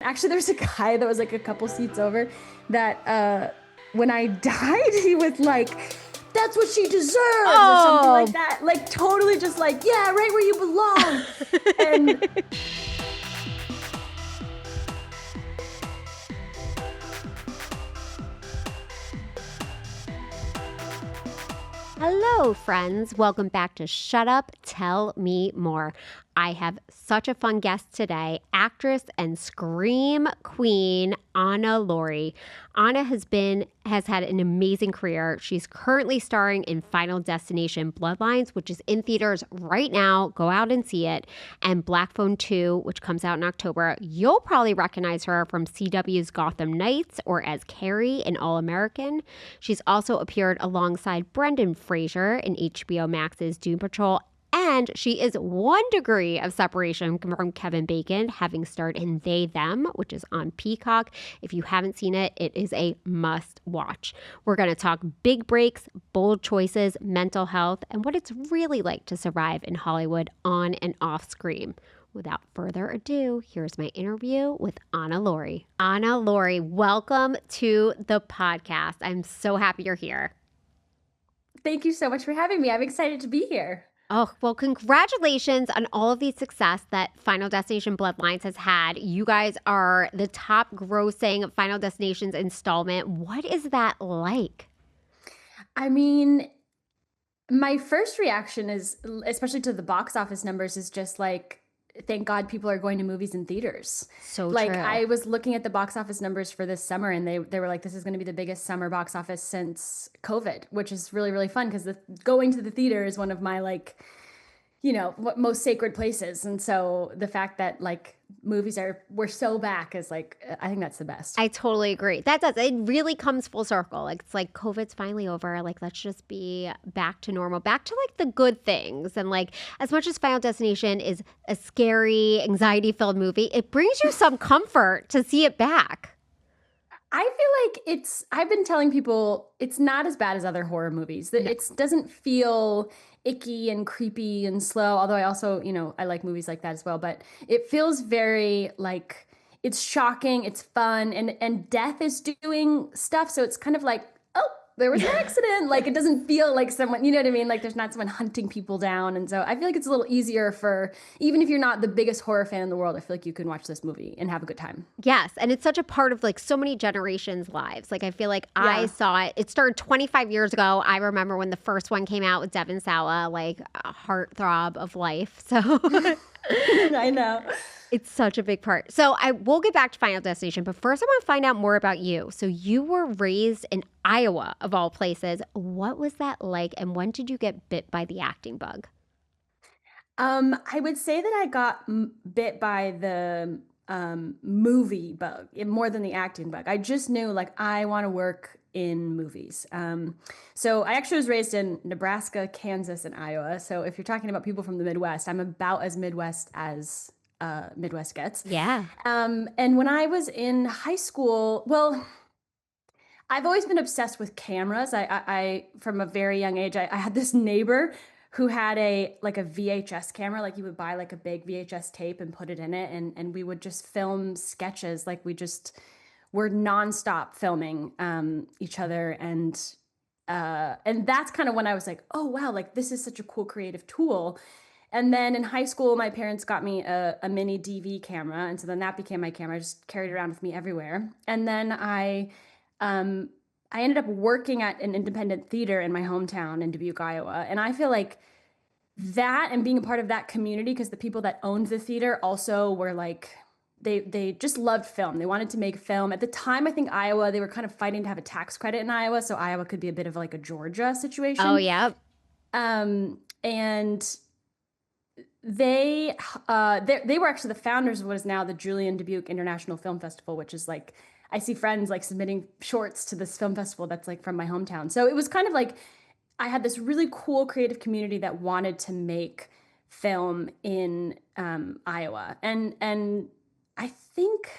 Actually, there's a guy that was like a couple seats over that when I died, he was like, "That's what she deserves," or something like that. Like totally just like, yeah, right where you belong. And Hello, friends. Welcome back to Shut Up, Tell Me More. I have such a fun guest today, actress and scream queen, Ana Laurie. Ana has had an amazing career. She's currently starring in Final Destination Bloodlines, which is in theaters right now. Go out and see it. And Black Phone 2, which comes out in October. You'll probably recognize her from CW's Gotham Knights or as Carrie in All American. She's also appeared alongside Brendan Fraser in HBO Max's Doom Patrol. And she is 1 degree of separation from Kevin Bacon, having starred in They, Them, which is on Peacock. If you haven't seen it, it is a must watch. We're going to talk big breaks, bold choices, mental health, and what it's really like to survive in Hollywood on and off screen. Without further ado, here's my interview with Ana Laurie. Ana Laurie, welcome to the podcast. I'm so happy you're here. thank you so much for having me. I'm excited to be here. Oh, well, congratulations on all of the success that Final Destination Bloodlines has had. You guys are the top grossing Final Destinations installment. What is that like? I mean, my first reaction is, especially to the box office numbers, is just like, thank God people are going to movies in theaters. So Like true. I was looking at the box office numbers for this summer and they were like, this is going to be the biggest summer box office since COVID, which is really, really fun because going to the theater is one of my like, what most sacred places. And so the fact that like we're so back is like, I think that's the best. I totally agree. That does. It really comes full circle. Like it's like COVID's finally over. Like let's just be back to normal, back to like the good things. And like as much as Final Destination is a scary, anxiety-filled movie, it brings you some comfort to see it back. I feel like I've been telling people it's not as bad as other horror movies. That It doesn't feel icky and creepy and slow. Although I also, I like movies like that as well. But it feels very like it's shocking, it's fun, and death is doing stuff. So it's kind of like, oh, there was an accident. Like it doesn't feel like someone, you know what I mean? Like there's not someone hunting people down. And so I feel like it's a little easier for, even if you're not the biggest horror fan in the world, I feel like you can watch this movie and have a good time. Yes, and it's such a part of like so many generations' lives. Like I feel like I Yeah. saw it. It started 25 years ago. I remember when the first one came out with Devon Sawa, like a heartthrob of life. So I know. it's such a big part. So I will get back to Final Destination, but first I want to find out more about you. So you were raised in Iowa, of all places. What was that like, and when did you get bit by the acting bug? I would say that I got bit by the movie bug more than the acting bug. I just knew like I want to work in movies. So I actually was raised in Nebraska, Kansas, and Iowa. So if you're talking about people from the Midwest, I'm about as Midwest as Midwest gets. Yeah. And when I was in high school, well, I've always been obsessed with cameras. I from a very young age, I had this neighbor who had a VHS camera. Like you would buy like a big VHS tape and put it in it, and we would just film sketches. Like we just were nonstop filming each other, and that's kind of when I was like, oh wow, like this is such a cool creative tool. And then in high school, my parents got me a mini DV camera, and so then that became my camera. I just carried it around with me everywhere. And then I ended up working at an independent theater in my hometown in Dubuque, Iowa. And I feel like that and being a part of that community, because the people that owned the theater also were like, they just loved film. They wanted to make film. At the time, I think Iowa, they were kind of fighting to have a tax credit in Iowa. So Iowa could be a bit of like a Georgia situation. Oh, yeah. And they were actually the founders of what is now the Julian Dubuque International Film Festival, which is like, I see friends like submitting shorts to this film festival that's like from my hometown. So it was kind of like I had this really cool creative community that wanted to make film in Iowa. And I think,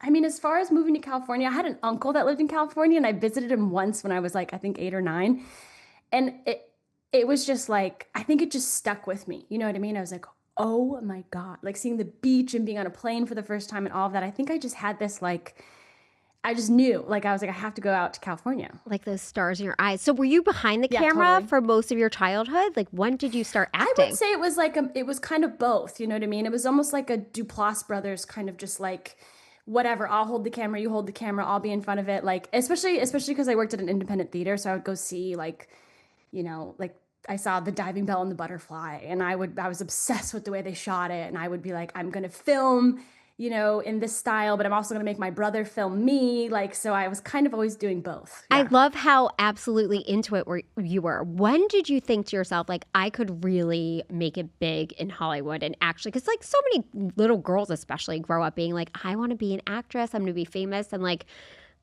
I mean, as far as moving to California, I had an uncle that lived in California and I visited him once when I was like, I think 8 or 9. And it was just like, I think it just stuck with me. You know what I mean? I was like, Oh my God. Like seeing the beach and being on a plane for the first time and all of that. I think I just had this like, I just knew, like, I was like, I have to go out to California. Like those stars in your eyes. So were you behind the Yeah, camera totally. for most of your childhood? Like when did you start I would acting? say it was like it was kind of both, you know what I mean? It was almost like a Duplass brothers kind of just like whatever, I'll hold the camera, you hold the camera, I'll be in front of it. Like especially because I worked at an independent theater, so I would go see like, like I saw the diving bell and the butterfly and I was obsessed with the way they shot it and I would be like I'm going to film, in this style, but I'm also going to make my brother film me, like so I was kind of always doing both. I Yeah. love how absolutely into it you were. When did you think to yourself, like, I could really make it big in Hollywood and actually, because like so many little girls, especially, grow up being like, I want to be an actress, I'm going to be famous. And like,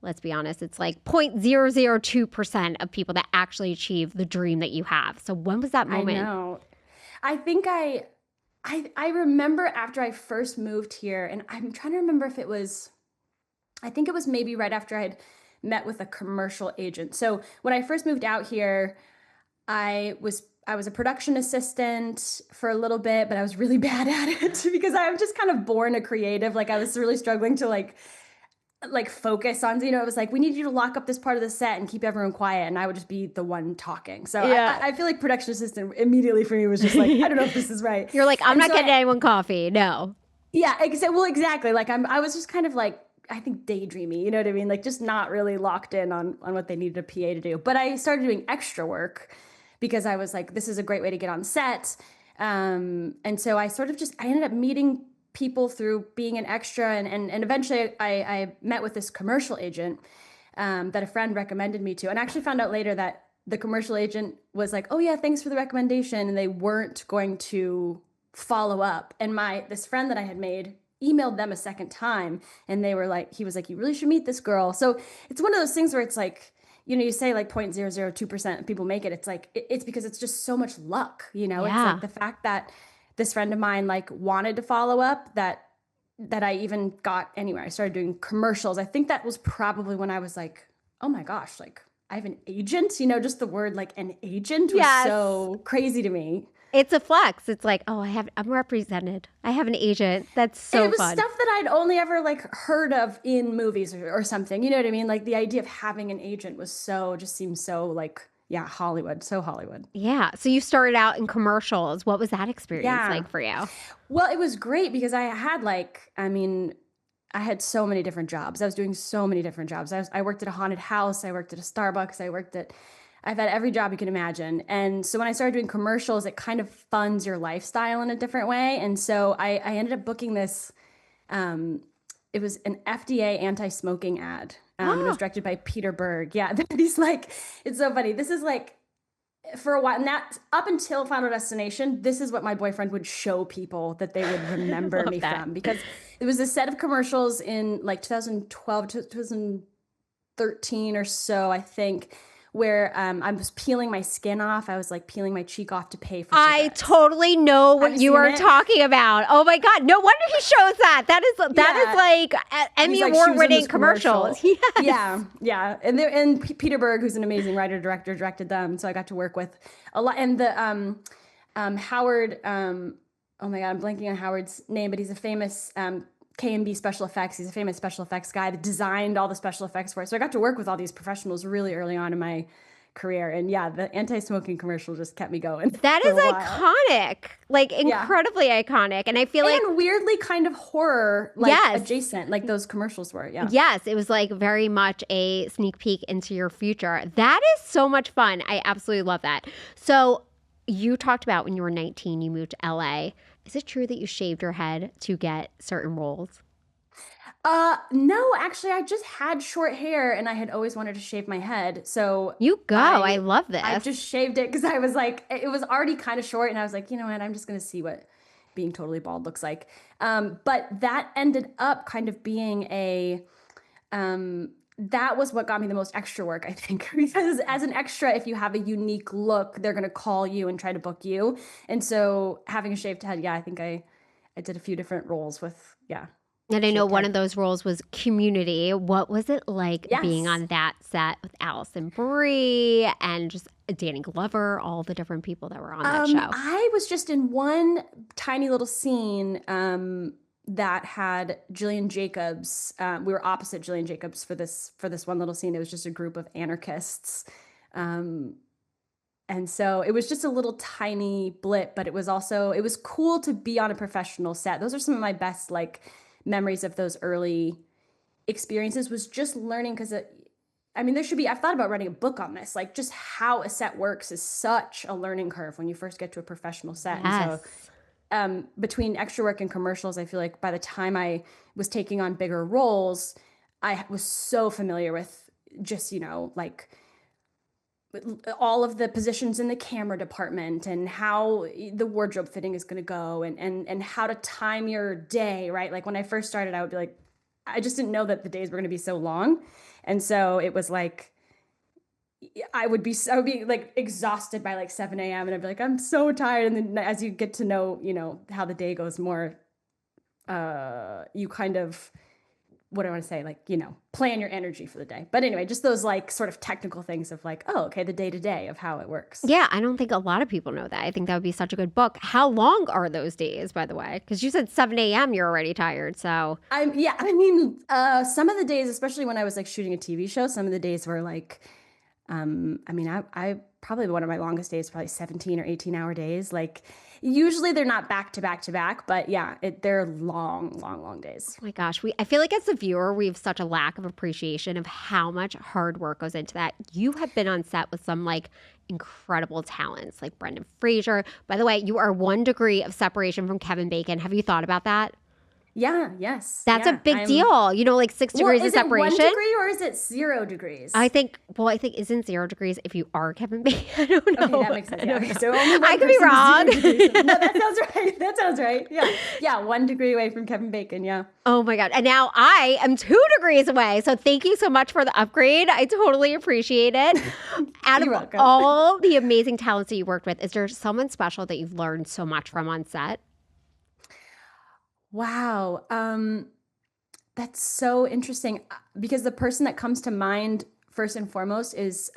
let's be honest, it's like 0.002% of people that actually achieve the dream that you have. So when was that I moment? know. I think I remember after I first moved here, and I'm trying to remember if it was, I think it was maybe right after I'd met with a commercial agent. So when I first moved out here, I was a production assistant for a little bit, but I was really bad at it because I'm just kind of born a creative. Like I was really struggling to like focus on, it was like we need you to lock up this part of the set and keep everyone quiet, and I would just be the one talking. So I, Yeah. I I feel like production assistant immediately for me was just like I don't know if this is right. You're like, I'm And not so getting anyone coffee. No. yeah, well, exactly. Like I was just kind of like I think daydreamy, you know what I mean? Like just not really locked in on what they needed a PA to do. But I started doing extra work because I was like, this is a great way to get on set. And so I sort of just I ended up meeting people through being an extra, and eventually I met with this commercial agent that a friend recommended me to, and I actually found out later that the commercial agent was like, oh yeah, thanks for the recommendation, and they weren't going to follow up. And this friend that I had made emailed them a second time, and he was like, you really should meet this girl. So it's one of those things where it's like, you say like 0.002% of people make it. It's like it's because it's just so much luck. It's like Yeah. the fact that this friend of mine like wanted to follow up, that I even got anywhere. I started doing commercials. I think that was probably when I was like, oh my gosh, like I have an agent. Just the word like an agent was Yes. so crazy to me. It's a flex. It's like, oh, I'm represented. I have an agent. That's And it so was fun. stuff that I'd only ever like heard of in movies or something. You know what I mean? Like the idea of having an agent just seemed so like, yeah, Hollywood, so Hollywood. Yeah. So you started out in commercials. What was that experience Yeah. like for you? Well, it was great because I had so many different jobs. I was doing so many different jobs. I worked at a haunted house. I worked at a Starbucks. I've had every job you can imagine. And so when I started doing commercials, it kind of funds your lifestyle in a different way. And so I ended up booking this. Um, it was an FDA anti-smoking ad. And it was Oh, directed by Peter Berg. Yeah, he's like, it's so funny. This is like for a while, and that up until Final Destination, this is what my boyfriend would show people that they would I remember love me that. from, because it was a set of commercials in like 2012 to 2013 or so, I think, where I was peeling my skin off. I was like peeling my cheek off to pay for I cigarettes. totally know Have what you you seen are it? talking about. Oh my God. No wonder he shows that. That is Yeah. like He's Emmy like, she Award was in winning this commercials. commercial. Yes. Yeah, yeah. And Peter Berg, who's an amazing writer director, directed them. So I got to work with a lot. And the Howard, oh my God, I'm blanking on Howard's name, but he's a famous K&B special effects. He's a famous special effects guy that designed all the special effects for it. So I got to work with all these professionals really early on in my career. And yeah, the anti-smoking commercial just kept me going That for a is while. iconic, like Yeah. incredibly iconic. And I feel like, And weirdly kind of horror like yes, adjacent, like those commercials were. Yeah. yes, it was like very much a sneak peek into your future. That is so much fun. I absolutely love that. So you talked about when you were 19, you moved to LA. Is it true that you shaved your head to get certain roles? No, actually I just had short hair and I had always wanted to shave my head. So You go. I love I this. just shaved it because I was like it was already kind of short and I was like, you know what, I'm just gonna see what being totally bald looks like. But that ended up kind of being that was what got me the most extra work, I think, because as an extra, if you have a unique look, they're gonna call you and try to book you. And so having a shaved head, yeah, I think I did a few different roles with, yeah. And I know Shit one tag. of those roles was Community. What was it like being Yes. on that set with Allison Brie and just Danny Glover, all the different people that were on that show? I was just in one tiny little scene that had Jillian Jacobs. We were opposite Jillian Jacobs for this one little scene. It was just a group of anarchists, um, and so it was just a little tiny blip. But it was cool to be on a professional set. Those are some of my best like memories of those early experiences. Was just learning because I mean, there should be, I've thought about writing a book on this. Like, just how a set works is such a learning curve when you first get to a professional set. And so, Yes. between extra work and commercials, I feel like by the time I was taking on bigger roles, I was so familiar with just, like all of the positions in the camera department and how the wardrobe fitting is going to go and how to time your day, right? Like when I first started, I would be like, I just didn't know that the days were going to be so long. And so it was like, I would be like exhausted by like 7 a.m. and I'd be like, I'm so tired. And then as you get to know, how the day goes more, you kind of, what do I want to say? Like, plan your energy for the day. But anyway, just those like sort of technical things of like, oh, okay, the day to day of how it works. Yeah, I don't think a lot of people know that. I think that would be such a good book. How long are those days, by the way? Because you said 7 a.m. you're already tired. So, Yeah, I mean, some of the days, especially when I was like shooting a TV show, some of the days were like, I mean, I probably one of my longest days, probably 17 or 18-hour days. Like usually they're not back to back to back, but yeah, they're long, long, long days. oh my gosh, I feel like as a viewer, we have such a lack of appreciation of how much hard work goes into that. You have been on set with some like incredible talents, like Brendan Fraser. By the way, you are 1 degree of separation from Kevin Bacon. Have you thought about that? Yeah, yes. That's a Yeah. big deal. You know, like six Well, degrees of is it one separation. degree or is it 0 degrees? I think isn't 0 degrees if you are Kevin Bacon? I don't Okay, know. that makes sense. I Yeah. don't Okay. know. So only I one could be person is wrong. 0 degrees. No, that sounds right. That sounds right. Yeah. Yeah. 1 degree away from Kevin Bacon. Yeah. Oh my God. And now I am 2 degrees away. So thank you so much for the upgrade. I totally appreciate it. Out You're of welcome. all the amazing talents that you worked with, is there someone special that you've learned so much from on set? Wow. That's so interesting because the person that comes to mind first and foremost is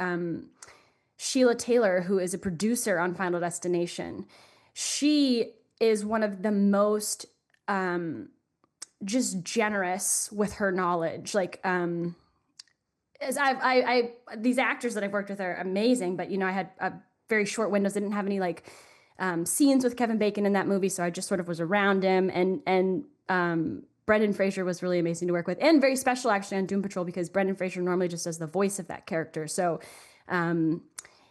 Sheila Taylor, who is a producer on Final Destination. She is one of the most just generous with her knowledge. Like, as these actors that I've worked with are amazing, but I had a very short windows. I didn't have any like scenes with Kevin Bacon in that movie, so I just sort of was around him. And Brendan Fraser was really amazing to work with, and very special actually on Doom Patrol because Brendan Fraser normally just does the voice of that character. So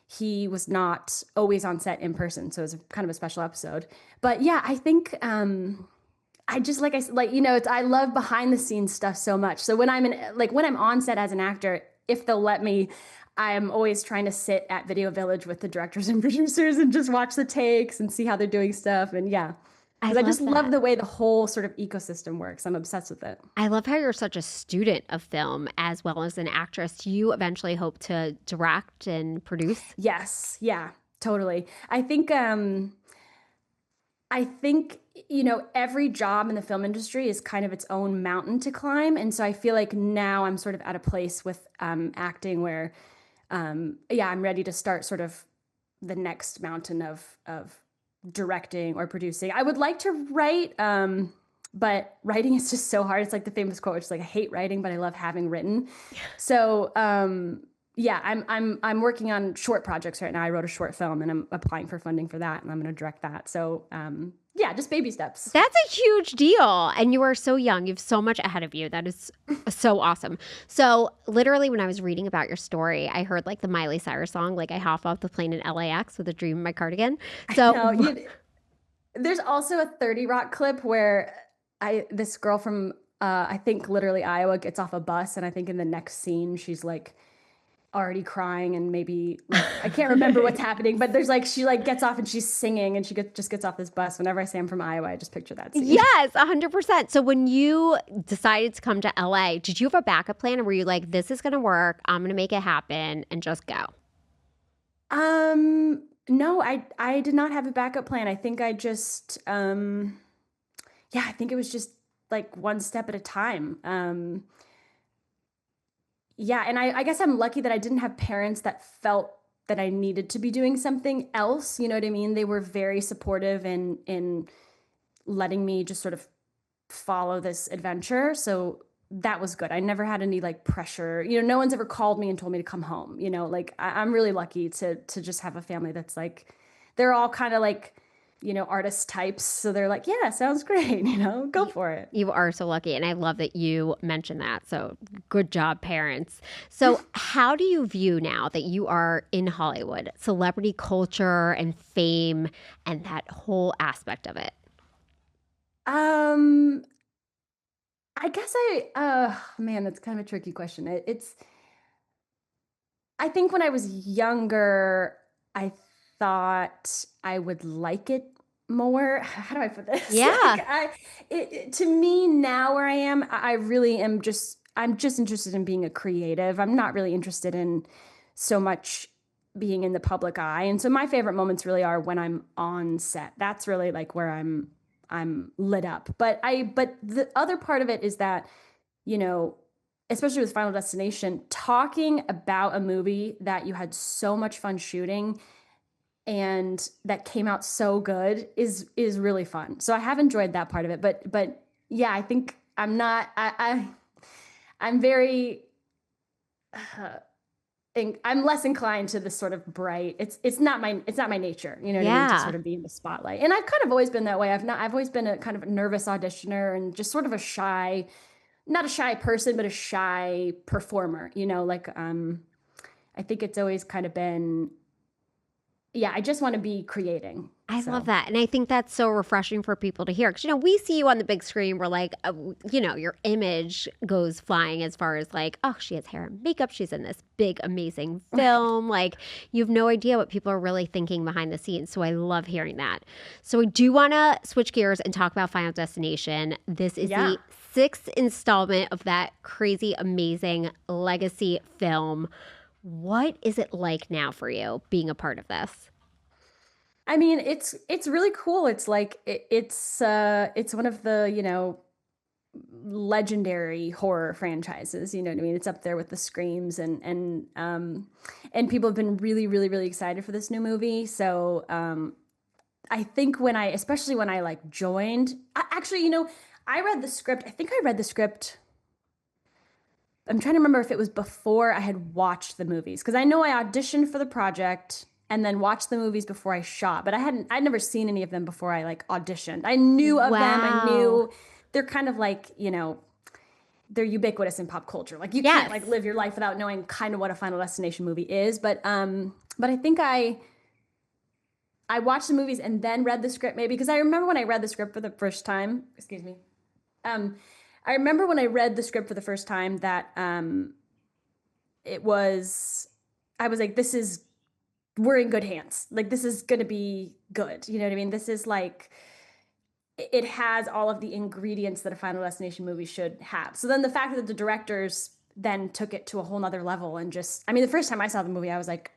he was not always on set in person, so it was kind of a special episode. But yeah, I think I just like I said, like I love behind the scenes stuff so much. So when when I'm on set as an actor, if they'll let me, I'm always trying to sit at Video Village with the directors and producers and just watch the takes and see how they're doing stuff. And yeah, I because I just love love that. the way the whole sort of ecosystem works. I'm obsessed with it. I love how you're such a student of film as well as an actress. Do you eventually hope to direct and produce? Yes, yeah, totally. I think every job in the film industry is kind of its own mountain to climb, and so I feel like now I'm sort of at a place with acting where, yeah, I'm ready to start sort of the next mountain of directing or producing. I would like to write, but writing is just so hard. It's like the famous quote, which is like, I hate writing, but I love having written. So yeah, I'm working on short projects right now. I wrote a short film and I'm applying for funding for that, and I'm going to direct that. So yeah, just baby steps. That's a huge deal. And you are so young. You have so much ahead of you. That is so awesome. So, literally, when I was reading about your story, I heard like the Miley Cyrus song, like I hop off the plane in LAX with a dream in my cardigan. So, No, there's also a 30 Rock clip where this girl from I think literally Iowa gets off a bus, and I think in the next scene she's like already crying and maybe like I can't remember what's happening, but there's like she like gets off and she's singing and just gets off this bus. Whenever I say I'm from Iowa, I just picture that scene. yes, 100%. So, when you decided to come to LA, did you have a backup plan or were you like, this is going to work? I'm going to make it happen and just go? No, I did not have a backup plan. I think I just yeah, I think it was just like one step at a time. Yeah, and I guess I'm lucky that I didn't have parents that felt that I needed to be doing something else. You know what I mean? They were very supportive in letting me just sort of follow this adventure. So that was good. I never had any like pressure. You know, no one's ever called me and told me to come home. You know, like I'm really lucky to just have a family that's like they're all kind of like, you know, artist types. So they're like, yeah, sounds great. You know, go Y- for it. You are so lucky. And I love that you mentioned that. So good job, parents. So, how do you view now that you are in Hollywood, celebrity culture and fame and that whole aspect of it? Um, I guess man, that's kind of a tricky question. It's I think when I was younger, I thought I would like it more. How do I put this? Yeah. To me now where I am, I really am I'm just interested in being a creative. I'm not really interested in so much being in the public eye. And so my favorite moments really are when I'm on set. That's really like where I'm lit up. But the other part of it is that, you know, especially with Final Destination, talking about a movie that you had so much fun shooting and that came out so good is really fun. So I have enjoyed that part of it. But yeah, I think I'm not I'm very I'm less inclined to this sort of bright. It's not my nature. You know what I mean? To Yeah. sort of be in the spotlight. And I've kind of always been that way. I've always been a kind of a nervous auditioner and just sort of a shy, not a shy person, but a shy performer, you know, like I think it's always kind of been, yeah, I just want to be creating. I love So that. And I think that's so refreshing for people to hear. Because, we see you on the big screen. We're like, your image goes flying as far as like, oh, she has hair and makeup. She's in this big, amazing film. Like, you have no idea what people are really thinking behind the scenes. So I love hearing that. So I do want to switch gears and talk about Final Destination. This is yeah. the sixth installment of that crazy, amazing legacy film. What is it like now for you being a part of this? I mean, it's really cool. It's like it's one of the, you know, legendary horror franchises, you know what I mean? It's up there with the Screams and people have been really really really excited for this new movie. So I think especially when I like joined, actually, you know, I read the script. I think I read the script. I'm trying to remember if it was before I had watched the movies because I know I auditioned for the project and then watched the movies before I shot, but I'd never seen any of them before I like auditioned. I knew of them. I Wow. knew they're kind of like, you know, they're ubiquitous in pop culture. Like you can't Yes. like live your life without knowing kind of what a Final Destination movie is. But I think I watched the movies and then read the script maybe because I remember when I read the script for the first time. Excuse me. Um, I remember when I read the script for the first time that it was I was like, this is we're in good hands. Like this is gonna be good. You know what I mean? This is like it has all of the ingredients that a Final Destination movie should have. So then the fact that the directors then took it to a whole nother level and just I mean, the first time I saw the movie, I was like,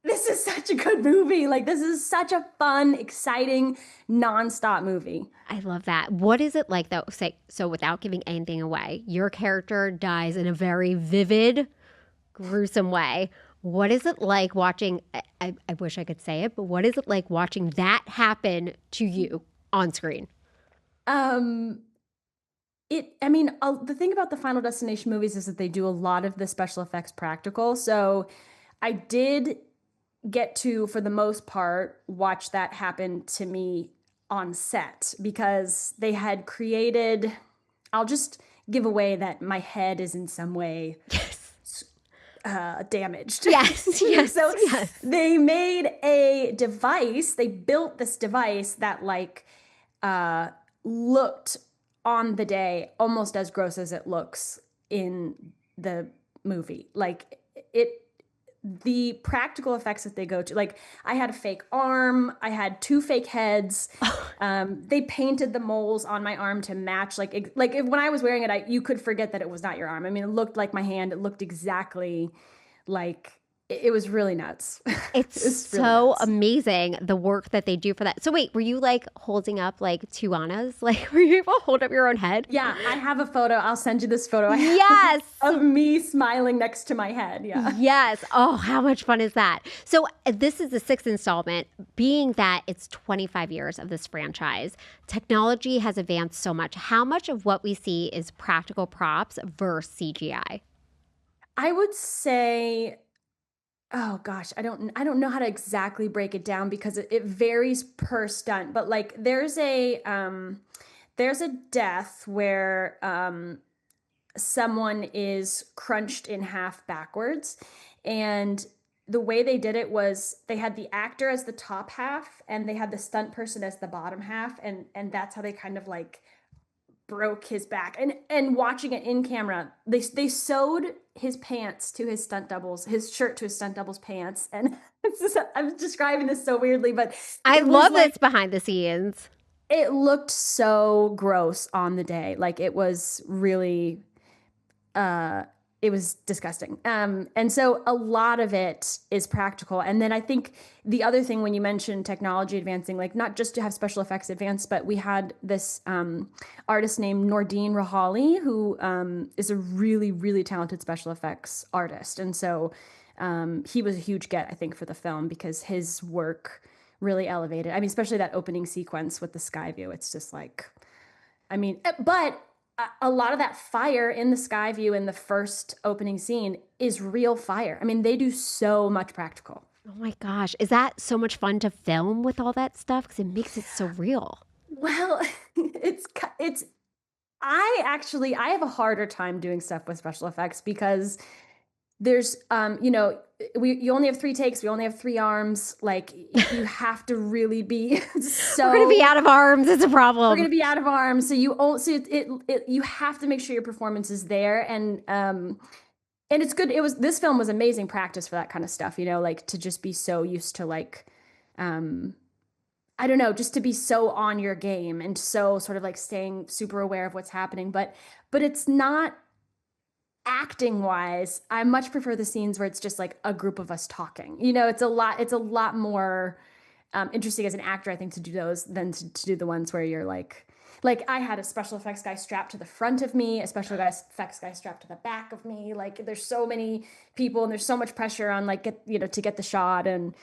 this is such a good movie. Like this is such a fun, exciting, nonstop movie. I love that. What is it like though? Say so without giving anything away. Your character dies in a very vivid, gruesome way. What is it like watching? I wish I could say it, but what is it like watching that happen to you on screen? Um, I mean, the thing about the Final Destination movies is that they do a lot of the special effects practical. So I did get to, for the most part, watch that happen to me on set because they had created, I'll just give away that my head is in some way Yes. damaged. Yes. Yes. So Yes. they made a device, they built this device that like uh, looked on the day almost as gross as it looks in the movie. Like it, the practical effects that they go to, like I had a fake arm, I had two fake heads. They painted the moles on my arm to match, like when I was wearing it, you could forget that it was not your arm. I mean, it looked like my hand. It looked exactly like it was really nuts. It's It was really so nuts. amazing the work that they do for that. So wait, were you like holding up like two Annas? Like were you able to hold up your own head? Yeah, I have a photo. I'll send you this photo I have Yes. of me smiling next to my head. Yeah. Yes. Oh, how much fun is that? So, this is the sixth installment. Being that it's 25 years of this franchise, technology has advanced so much. How much of what we see is practical props versus CGI? I would say, oh gosh, I don't know how to exactly break it down because it varies per stunt, but like there's a death where someone is crunched in half backwards, and the way they did it was they had the actor as the top half and they had the stunt person as the bottom half, and that's how they kind of like broke his back. And watching it in camera, they sewed his pants to his stunt doubles, his shirt to his stunt doubles pants, and I'm describing this so weirdly, but I it was love like this behind the scenes. it looked so gross on the day. Like it was really uh it was disgusting. And so a lot of it is practical. And then I think the other thing when you mentioned technology advancing, like not just to have special effects advance, but we had this artist named Nordine Rahali, who is a really, really talented special effects artist. And so he was a huge get, I think, for the film because his work really elevated. I mean, especially that opening sequence with the sky view. It's just like, I mean, but a lot of that fire in the sky view in the first opening scene is real fire. I mean, they do so much practical. Oh my gosh. Is that so much fun to film with all that stuff? Because it makes it so real. Well, it's I have a harder time doing stuff with special effects because there's we you only have three takes, we only have three arms. Like you have to really be We're going to be so out of arms. It's a we're problem. going to be out of arms, so you have to make sure your performance is there. And it's good. It was This film was amazing practice for that kind of stuff, like to just be so used to like um I don't know, just to be so on your game and so sort of like staying super aware of what's happening. But it's not acting wise. I much prefer the scenes where it's just like a group of us talking. It's a lot more interesting as an actor, I think, to do those than to do the ones where you're like I had a special effects guy strapped to the front of me, a effects guy strapped to the back of me. Like there's so many people and there's so much pressure on like to get the shot, and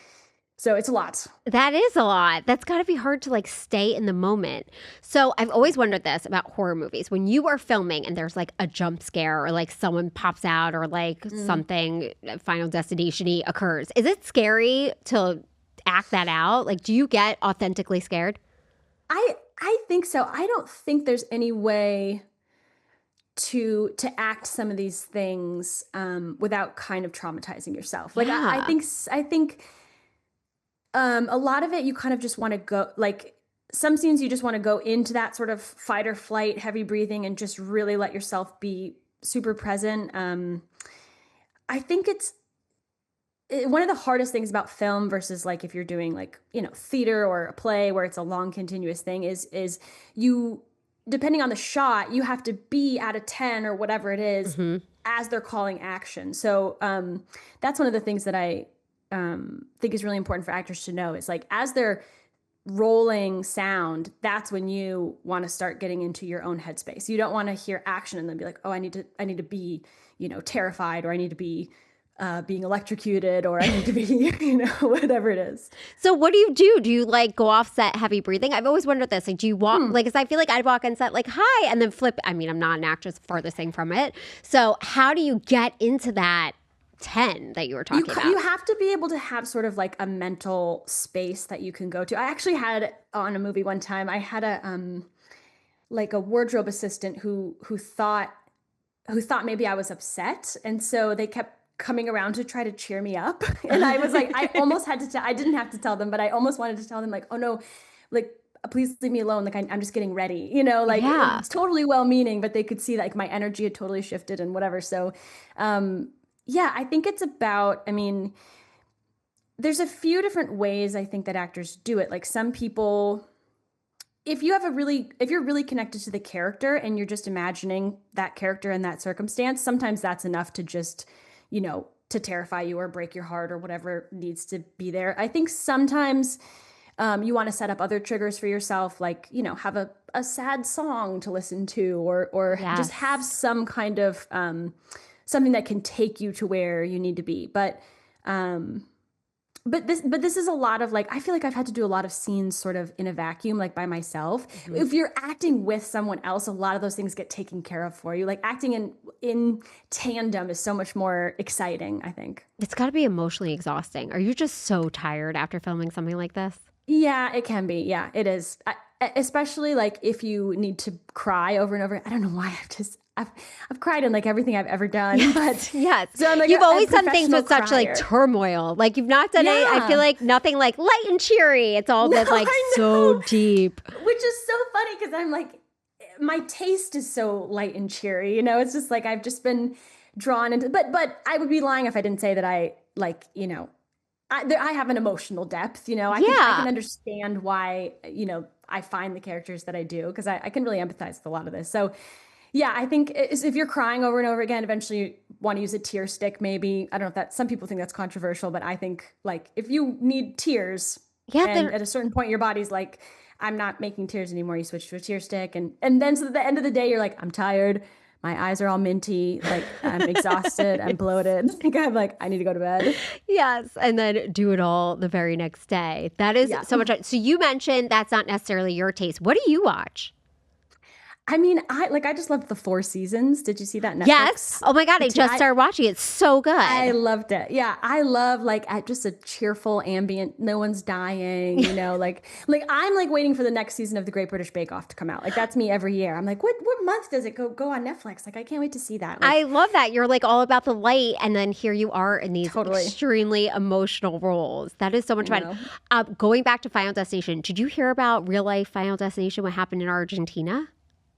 so it's a lot. That is a lot. That's got to be hard to like stay in the moment. So I've always wondered this about horror movies. When you are filming and there's like a jump scare or like someone pops out or like Mm. something Final Destination-y occurs, is it scary to act that out? Like, do you get authentically scared? I think so. I don't think there's any way to act some of these things without kind of traumatizing yourself. Like Yeah. I think a lot of it you kind of just want to go like some scenes you just want to go into that sort of fight or flight, heavy breathing, and just really let yourself be super present. I think one of the hardest things about film versus like if you're doing like theater or a play where it's a long continuous thing is you depending on the shot you have to be at a 10 or whatever it is Hmm. as they're calling action. So that's one of the things that I think is really important for actors to know is like as they're rolling sound, that's when you want to start getting into your own headspace. You don't want to hear action and then be like, oh, I need to be terrified, or I need to be being electrocuted, or I need to be whatever it is. So what do you do? Do you like go off set heavy breathing? I've always wondered this. Like, do you walk Hmm. like? Cause I feel like I'd walk on set like hi, and then flip. I mean, I'm not an actress, farthest thing from it. So how do you get into that 10 that you were talking You about? have to be able to have sort of like a mental space that you can go to. I actually had on a movie one time. I had a like a wardrobe assistant who thought maybe I was upset, and so they kept coming around to try to cheer me up. And I was like, I almost had to. I didn't have to tell them, but I almost wanted to tell them like, oh no, like please leave me alone. Like I'm just getting ready. Like Yeah. it's totally well-meaning, but they could see like my energy had totally shifted and whatever. So, um, yeah, I think it's about. I mean, there's a few different ways I think that actors do it. Like some people, if you're really connected to the character and you're just imagining that character in that circumstance, sometimes that's enough to just to terrify you or break your heart or whatever needs to be there. I think sometimes you want to set up other triggers for yourself, like, have a sad song to listen to, or just have Yes. some kind of something that can take you to where you need to be. Um, but this is a lot of, like, I feel like I've had to do a lot of scenes sort of in a vacuum, like by myself. Mhm. If you're acting with someone else, a lot of those things get taken care of for you. Like acting in tandem is so much more exciting, I think. It's got to be emotionally exhausting. Are you just so tired after filming something like this? Yeah, it can be. Yeah, it is. Especially like if you need to cry over and over. I don't know why I've cried in like everything I've ever done, but Yes, yes. so I'm like You've a always done things professional with such like crier. turmoil. Like you've not done any, I feel Yeah. like nothing like light and cheery. It's all No, been like I so deep. know. Which is so funny because I'm like, my taste is so light and cheery. It's just like I've just been drawn into. But I would be lying if I didn't say that I like. I have an emotional depth. I can Yeah. understand why I find the characters that I do, because I can really empathize with a lot of this. So yeah, I think if you're crying over and over again, eventually you want to use a tear stick. Maybe, I don't know if that, some people think that's controversial, but I think like if you need tears, Yeah, and there at a certain point your body's like, I'm not making tears anymore, you switch to a tear stick, and then so at the end of the day you're like, I'm tired, my eyes are all minty, like I'm exhausted, I'm bloated. Like I need to go to bed. yes, and then do it all the very next day. That is Yeah. so much. So you mentioned that's not necessarily your taste. What do you watch? I mean, I just loved the Four Seasons. Did you see that Yes. Netflix? Oh my God, The I t- just started watching it. It's so I good. loved it. Yeah, I love like just a cheerful ambient. No one's dying. Like I'm like waiting for the next season of the Great British Bake Off to come out. Like that's me every year. I'm like, what month does it go on Netflix? Like I can't wait to see that. I Like love that. You're like all about the light, and then here you are in these totally. extremely emotional roles. That is so much I fun. know. Going back to Final Destination, did you hear about real life Final Destination? What happened in Argentina?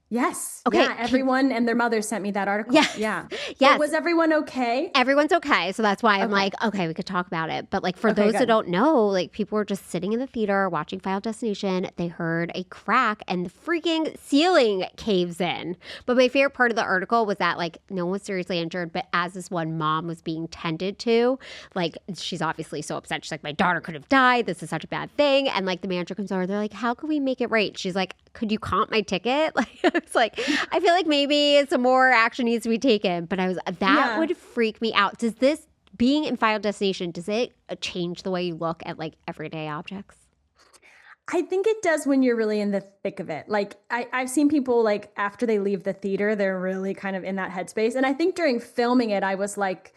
Yes. Okay. Yeah. Everyone and their mother sent me that article. Yes. Yeah. But Yes. was everyone okay? Everyone's okay. So that's why I'm Okay. like, okay, we could talk about it. But like for Okay. those that Good. don't know, like people were just sitting in the theater watching Final Destination. They heard a crack and the freaking ceiling caves in. But my favorite part of the article was that like no one was seriously injured, but as this one mom was being tended to, like she's obviously so upset. She's like, my daughter could have died. This is such a bad thing. And like the manager comes over, they're like, how can we make it right? She's like, could you comp my ticket? Like it's like, I feel like maybe some more action needs to be taken. But that Yeah. would freak me out. Does this being in Final Destination, does it change the way you look at like everyday objects? I think it does when you're really in the thick of it. Like I've seen people like after they leave the theater, they're really kind of in that headspace. And I think during filming it, I was like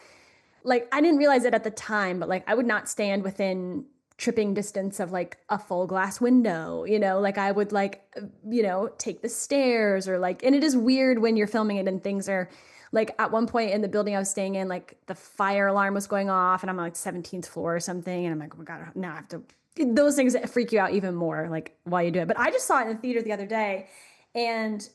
I didn't realize it at the time, but like I would not stand within tripping distance of like a full glass window, like I would like, take the stairs or like, and it is weird when you're filming it and things are like at one point in the building I was staying in, like the fire alarm was going off and I'm on like 17th floor or something. And I'm like, oh my God, now I have to, those things freak you out even more like while you do it. But I just saw it in the theater the other day and,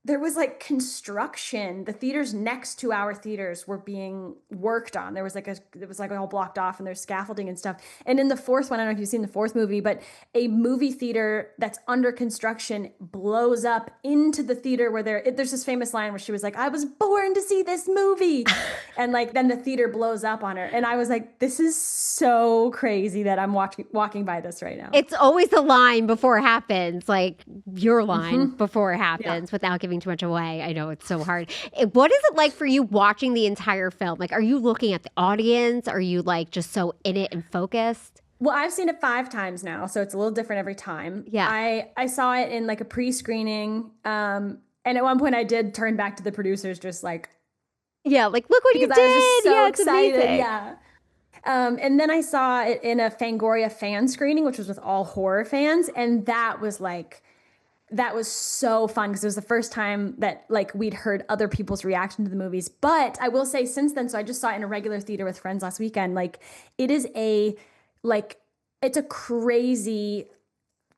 there was like construction. The theaters next to our theaters were being worked on. It was like all blocked off and there's scaffolding and stuff. And in the fourth one, I don't know if you've seen the fourth movie, but a movie theater that's under construction blows up into the theater where there's this famous line where she was like, I was born to see this movie. And like, then the theater blows up on her. And I was like, this is so crazy that I'm walking by this right now. It's always the line before it happens, like your line Mm-hmm. before it Yeah. happens without giving too much away. I know it's so hard. What is it like for you watching the entire film? Like, are you looking at the audience? Are you like just so in it and focused? Well, I've seen it 5 times now, so it's a little different every time. Yeah. I saw it in like a pre-screening, and at one point I did turn back to the producers, just like Yeah, like look what you because I was just did. so Yeah, it's excited. amazing. Yeah. And then I saw it in a Fangoria fan screening, which was with all horror fans, and that was so fun because it was the first time that like we'd heard other people's reaction to the movies. But I will say since then, so I just saw it in a regular theater with friends last weekend. Like it is like it's a crazy,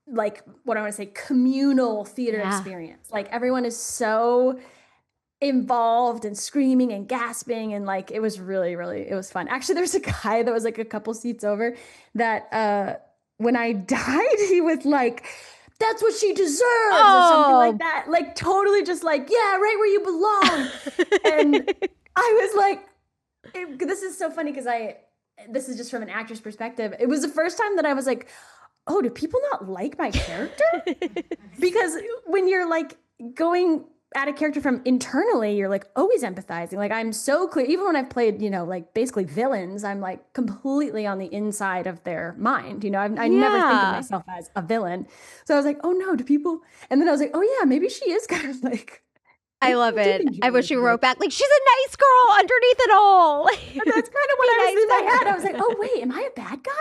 like what I want to say, communal theater Yeah. experience. Like everyone is so involved and screaming and gasping, and like it was really, it was fun. Actually, there's a guy that was like a couple seats over that when I died, he was like, that's what she deserves, or something like Oh. that. Like totally just like, yeah, right where you belong. And I was like, This is so funny because this is just from an actor's perspective. It was the first time that I was like, oh, do people not like my character? Because when you're like going at a character from internally, you're like always empathizing. Like I'm so clear, even when I've played, like basically villains, I'm like completely on the inside of their mind. I never think of Yeah. myself as a villain. So I was like, oh no, do people? And then I was like, oh yeah, maybe she is kind of like, I maybe love people do it. think I she's a wish you wrote bitch. back like she's a nice girl underneath it all. And that's kind of what Be I was nice in to my head. I her. was like, oh wait, am I a bad guy?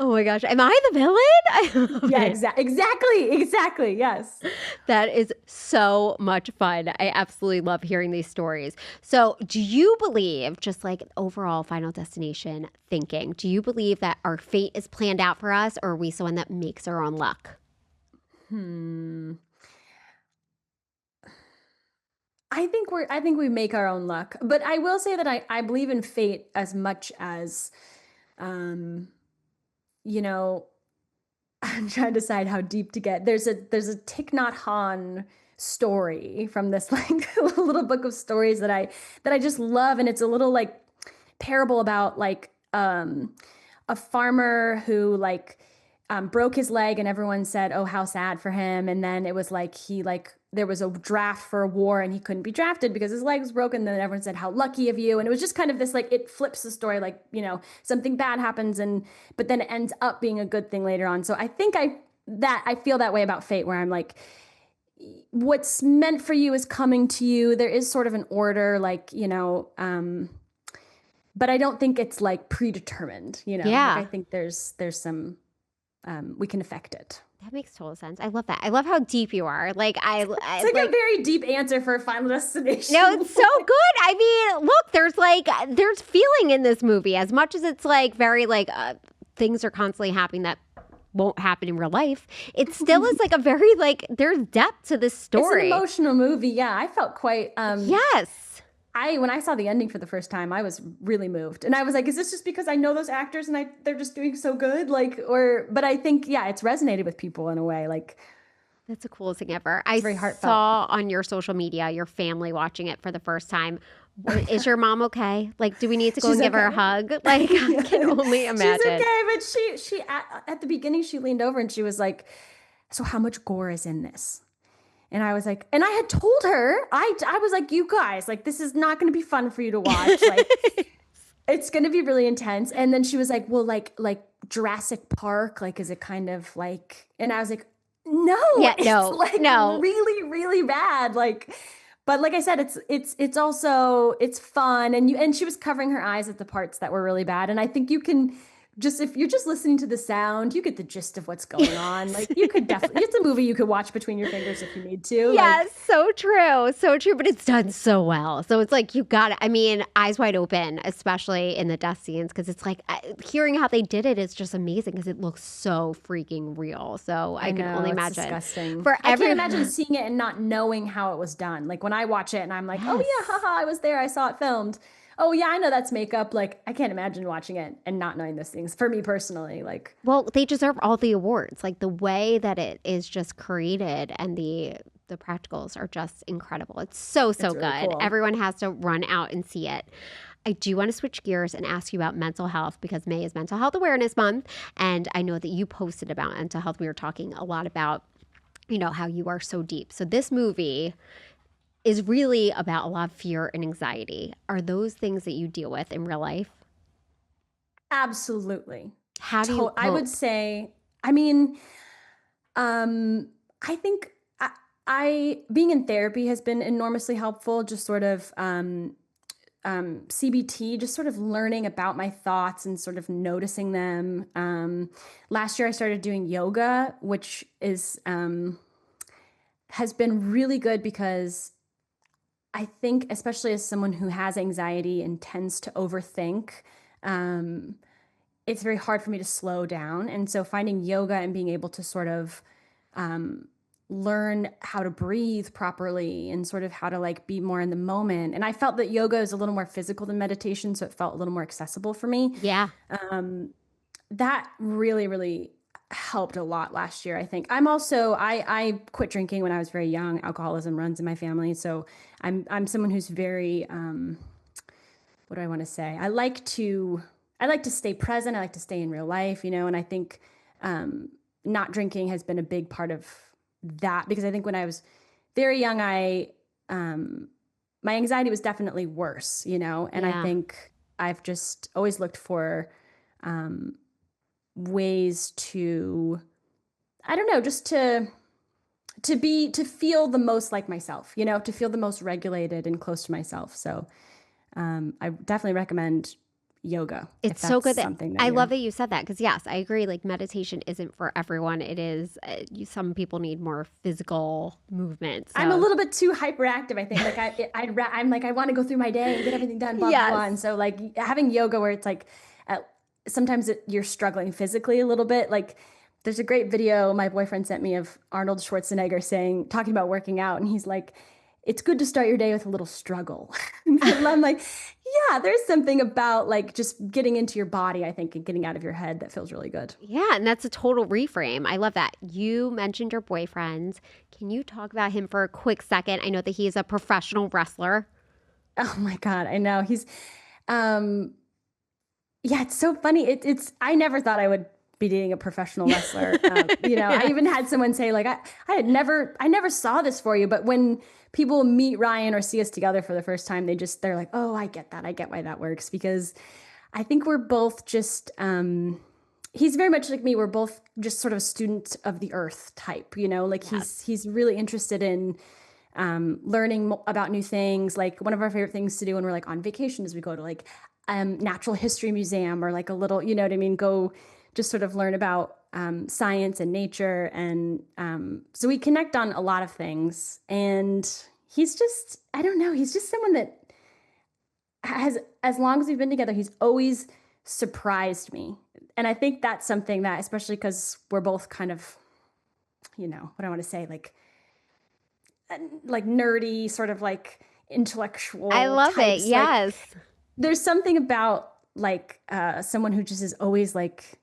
Oh my gosh, am I the villain? I love Yeah, it. exactly. Yes. That is so much fun. I absolutely love hearing these stories. So, do you believe, just like overall Final Destination thinking, do you believe that our fate is planned out for us, or are we someone that makes our own luck? Hmm. I think we make our own luck. But I will say that I believe in fate as much as um, you know, I'm trying to decide how deep to get. There's a Thich Nhat Hanh story from this like little book of stories that I just love, and it's a little like parable about like a farmer who like broke his leg, and everyone said, "Oh, how sad for him." And then it was like he like there was a draft for a war, and he couldn't be drafted because his leg was broken. And then everyone said, "How lucky of you!" And it was just kind of this like it flips the story, like something bad happens, and but then it ends up being a good thing later on. So I think I feel that way about fate, where I'm like, what's meant for you is coming to you. There is sort of an order, like but I don't think it's like predetermined. Like I Yeah. think there's some we can affect it. That makes total sense. I love that. I love how deep you are. Like It's I like a like very deep answer for Final no, Destination. it's so good. I mean, look, there's feeling in this movie as much as it's like very like things are constantly happening that won't happen in real life. It still is like a very like there's depth to this It's an story. emotional movie. Yeah, I felt quite Yes. I when I saw the ending for the first time, I was really moved. And I was like, is this just because I know those actors and they're just doing so good? Like but I think yeah, it's resonated with people in a way. Like That's the coolest thing ever. I it's very heartfelt. saw on your social media your family watching it for the first time. Is your mom okay? Like, do we need to go She's and give her a okay. hug? Like, I Yeah. can only She's imagine. okay, but she at the beginning she leaned over and she was like, "So how much gore is in this?" And I was like, and I had told her, I was like, "You guys, like this is not going to be fun for you to watch. Like it's going to be really intense." And then she was like, "Well, like Jurassic Park, like is it kind of like?" And I was like, "No, Yeah, it's no, like no. really bad." Like but like I said, it's also it's fun, and she was covering her eyes at the parts that were really bad, and I think you can just if you're just listening to the sound, you get the gist of what's going on. Like you could definitely it's a movie you could watch between your fingers if you need to. Yes, Like so true. So true, but it's done so well. So it's like you got it. I mean, eyes wide open, especially in the death scenes, because it's like hearing how they did it is just amazing because it looks so freaking real. So I I can know only it's imagine disgusting. for I can't every. imagine seeing it and not knowing how it was done. Like when I watch it and I'm like, oh yeah, Yes. haha, I was there, I saw it filmed. Oh yeah, I know that's makeup. Like I can't imagine watching it and not knowing those things. For me personally, like Well, they deserve all the awards. Like the way that it is just created and the practicals are just incredible. It's so it's really good. cool. Everyone has to run out and see it. I do want to switch gears and ask you about mental health because May is Mental Health Awareness Month and I know that you posted about mental health. We were talking a lot about how you are so deep. So this movie is really about a lot of fear and anxiety. Are those things that you deal with in real life? Absolutely. How do you I would cope? say, I mean, I think I being in therapy has been enormously helpful. Just sort of CBT, just sort of learning about my thoughts and sort of noticing them. Last year, I started doing yoga, which is has been really good because I think, especially as someone who has anxiety and tends to overthink, um, it's very hard for me to slow down. And so finding yoga and being able to sort of um, learn how to breathe properly and sort of how to like be more in the moment. And I felt that yoga is a little more physical than meditation, so it felt a little more accessible for me. Yeah. That really helped a lot last year. I think I'm also I quit drinking when I was very young. Alcoholism runs in my family, so I'm someone who's very what do I want to say? I like to stay present. I like to stay in real life, and I think um, not drinking has been a big part of that because I think when I was very young, um, my anxiety was definitely worse, and I Yeah. think I've just always looked for um, ways to, I don't know, just to feel the most like myself, to feel the most regulated and close to myself. So I definitely recommend yoga if It's so that's good that something that I love you're. that you said that because, yes, I agree. Like, meditation isn't for everyone. It is, some people need more physical movement. I'm a So, little bit too hyperactive, I think. Like I'm like I want to go through my day and get everything done, blah blah yes. blah. And so like having yoga where it's like, uh, sometimes you're struggling physically a little bit. Like there's a great video my boyfriend sent me of Arnold Schwarzenegger talking about working out, and he's like, "It's good to start your day with a little struggle." And I'm like, yeah, there's something about like just getting into your body, I think, and getting out of your head that feels really good. Yeah, and that's a total reframe. I love that. You mentioned your boyfriend. Can you talk about him for a quick second? I know that he is a professional wrestler. Oh my God, I know um, yeah, it's so funny. I never thought I would be dating a professional wrestler. I Yeah. even had someone say like, I never saw this for you. But when people meet Ryan or see us together for the first time, they're like, oh, I get that. I get why that works because I think we're both just, he's very much like me. We're both just sort of student of the earth type, like Yes. he's really interested in learning about new things. Like one of our favorite things to do when we're like on vacation is we go to like natural history museum or like a little, you know what I mean? Go just sort of learn about science and nature. And so we connect on a lot of things. And I don't know, he's just someone that has, as long as we've been together, he's always surprised me. And I think that's something that, especially because we're both kind of, what I want to say, like nerdy, sort of like I intellectual love it. types. Like Yes. there's something about like someone who just is always like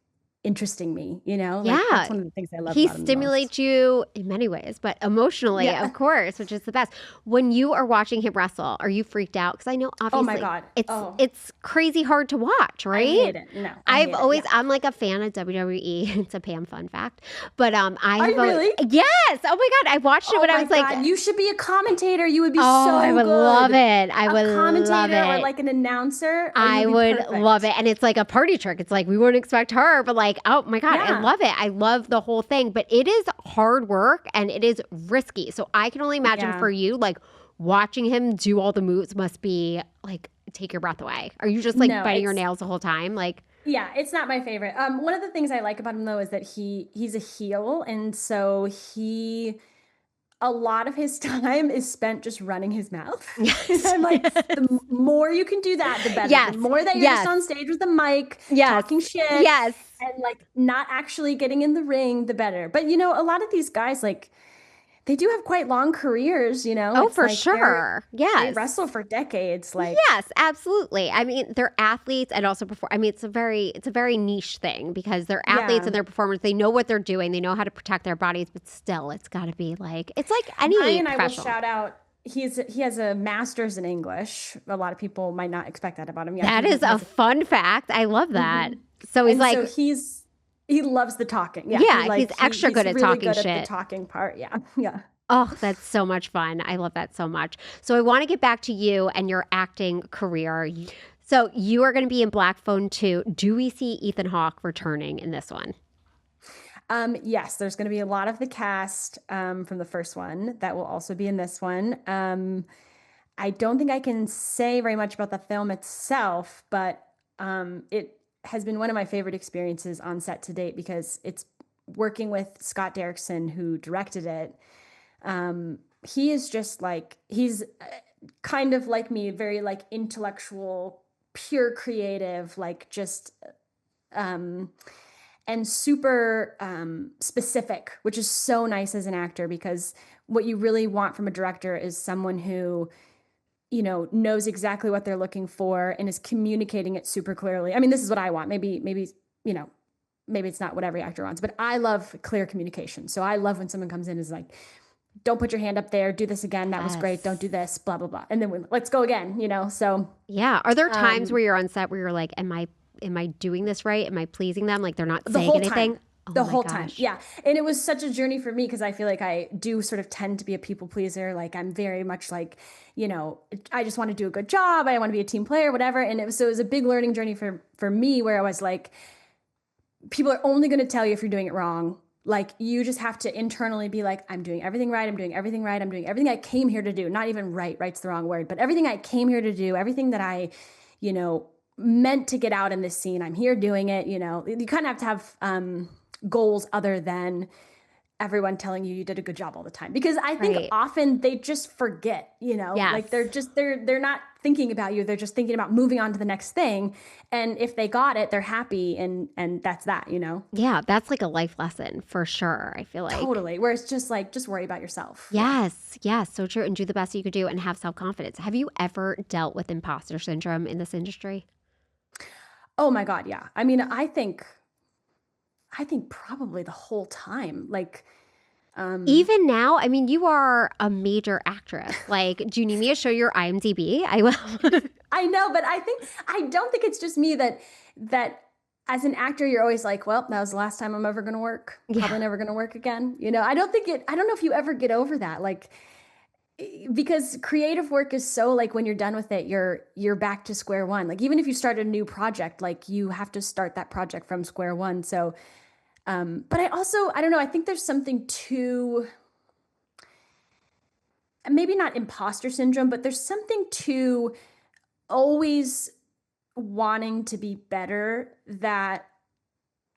interesting me, like Yeah. that's one of the things I love He about him the most. stimulates you in many ways, but emotionally, of Yeah. course, which is the best. When you are watching him wrestle, are you freaked out? Because I know Oh my obviously God. it's Oh, it's crazy hard to watch, I right? hate it. No, I hate it. Yeah. I'm like a fan of WWE. It's a Pam fun fact. But I Are have you always, really? yes. Oh my God. I watched it Oh when I my was like, God. You should be a commentator. You would be oh, I so would love good. it. I A would love commentator or it. like an announcer. Oh, you I would be would love perfect. it. And it's like a party trick. It's like we wouldn't expect her, but like, oh my God, I Yeah. love it. I love the whole thing. But it is hard work and it is risky. So I can only imagine Yeah. for you, like watching him do all the moves must be like take your breath away. Are you just like No, biting your nails the whole time? Like, yeah, it's not my favorite. One of the things I like about him though is that he's a heel, and so a lot of his time is spent just running his mouth. And yes, I'm like, yes, the more you can do that, the better. The yes, more that you're just yes, on stage with the mic, yes, talking shit, yes. and like not actually getting in the ring, the better. But a lot of these guys, like, they do have quite long careers, Oh, It's for like sure. they Yes. wrestle for decades. Like, Yes, absolutely. I mean, they're athletes and also perform. I mean, it's a very niche thing because they're athletes yeah. and they're performers. They know what they're doing. They know how to protect their bodies, but still, it's got to be like it's like any Ryan, I will professional. shout out. He has a master's in English. A lot of people might not expect that about him. Yeah, That is he a has a. fun fact. I love that. Mhm. So he's And like, so he loves the talking. Yeah, yeah, he's extra good he's at really talking good at the shit. talking part. Yeah, yeah. Oh, that's so much fun. I love that so much. So I want to get back to you and your acting career. So you are going to be in Black Phone 2. Do we see Ethan Hawke returning in this one? Yes, there's going to be a lot of the cast from the first one that will also be in this one. I don't think I can say very much about the film itself, but it has been one of my favorite experiences on set to date because it's working with Scott Derrickson, who directed it. He is just like, he's kind of like me, very like intellectual, pure creative, like just um, and super specific, which is so nice as an actor because what you really want from a director is someone who knows exactly what they're looking for and is communicating it super clearly. I mean, this is what I want. Maybe, you know, maybe it's not what every actor wants, but I love clear communication. So I love when someone comes in and is like, don't put your hand up there, do this again. That was great. Don't do Yes. this, blah, blah, blah. And then let's go again, So, Yeah. Are there times um, where you're on set where you're like, am I doing this right? Am I pleasing them? Like they're not the saying whole time. anything? Oh The my whole time. gosh. Yeah. And it was such a journey for me because I feel like I do sort of tend to be a people pleaser. Like I'm very much like, you know, I just want to do a good job. I want to be a team player, whatever. And it was a big learning journey for me where I was like, people are only going to tell you if you're doing it wrong. Like you just have to internally be like, I'm doing everything right. I'm doing everything right. I'm doing everything I came here to do. Not even right. Right's the wrong word, but everything I came here to do, everything that I, you know, meant to get out in this scene. I'm here doing it. You kind of have to have goals other than everyone telling you did a good job all the time, because I think Right. often they just forget, Yes. like they're not thinking about you. They're just thinking about moving on to the next thing. And if they got it, they're happy. And that's that. Yeah. That's like a life lesson for sure. I feel like. Totally. Where it's just like, just worry about yourself. Yeah. Yes. Yes. So true. And do the best you could do and have self confidence. Have you ever dealt with imposter syndrome in this industry? Oh my God. Yeah. I mean, I think probably the whole time, like, um, Even now, I mean, you are a major actress. Like, do you need me to show your IMDb? I will. I know, but I don't think it's just me that as an actor you're always like, well, that was the last time I'm ever going to work. Yeah. Probably never going to work again. I don't know if you ever get over that. Like because creative work is so like when you're done with it, you're back to square one. Like even if you start a new project, like you have to start that project from square one. So but I don't know, I think there's something to maybe not imposter syndrome, but there's something to always wanting to be better that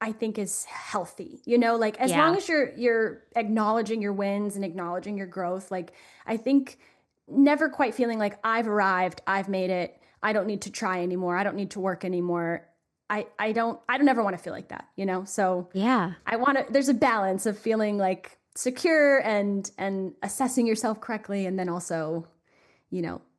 I think is healthy. Like as long Yeah. as you're acknowledging your wins and acknowledging your growth, like I think never quite feeling like I've arrived, I've made it, I don't need to try anymore, I don't need to work anymore. I don't ever want to feel like that. So Yeah. there's a balance of feeling like secure and assessing yourself correctly and then also,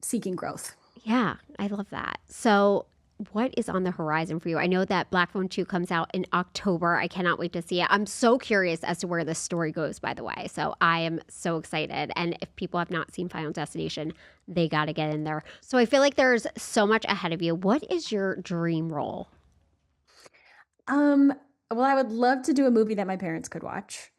seeking growth. Yeah. I love that. So, what is on the horizon for you? I know that Black Phone 2 comes out in October. I cannot wait to see it. I'm so curious as to where this story goes, by the way. So, I am so excited. And if people have not seen Final Destination, they got to get in there. So, I feel like there's so much ahead of you. What is your dream role? Um, well, I would love to do a movie that my parents could watch.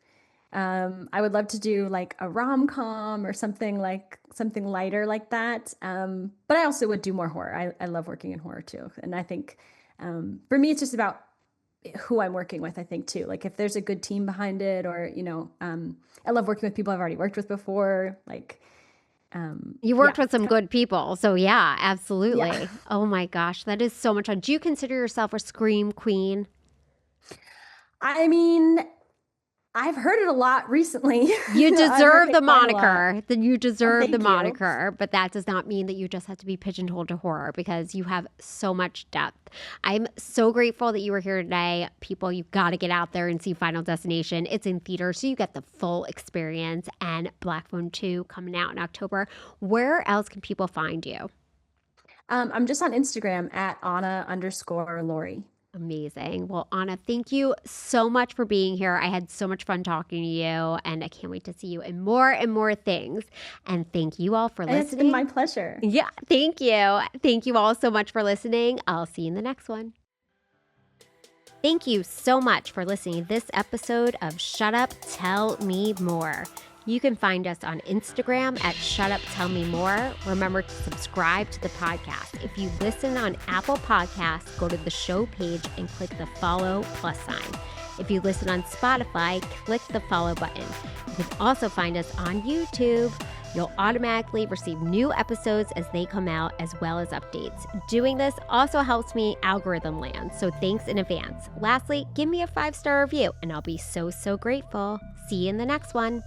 I would love to do like a rom-com or something lighter like that. But I also would do more horror. I love working in horror too. And I think for me, it's just about who I'm working with, I think too. Like if there's a good team behind it or, I love working with people I've already worked with before. Like, You yeah, worked with it's some kind good people. So, yeah, yeah. absolutely. Oh my gosh, that is so much fun. Do you consider yourself a scream queen? I mean, I've heard it a lot recently. You I've heard deserve it the quite a lot. moniker. Then you Oh, deserve the thank you. moniker, but that does not mean that you just have to be pigeonholed to horror because you have so much depth. I'm so grateful that you were here today. People, you've got to get out there and see Final Destination. It's in theater, so you get the full experience. And Black Phone 2 coming out in October. Where else can people find you? I'm just on Instagram at Anna_Lori. Amazing. Well, Anna, thank you so much for being here. I had so much fun talking to you, and I can't wait to see you in more and more things. And thank you all for And it's been my listening. pleasure. Yeah, thank you. Thank you all so much for listening. I'll see you in the next one. Thank you so much for listening to this episode of Shut Up, Tell Me More. You can find us on Instagram at Shut Up, Tell Me More. Remember to subscribe to the podcast. If you listen on Apple Podcasts, go to the show page and click the follow plus sign. If you listen on Spotify, click the follow button. You can also find us on YouTube. You'll automatically receive new episodes as they come out, as well as updates. Doing this also helps me algorithm land, so thanks in advance. Lastly, give me a 5-star review, and I'll be so, so grateful. See you in the next one.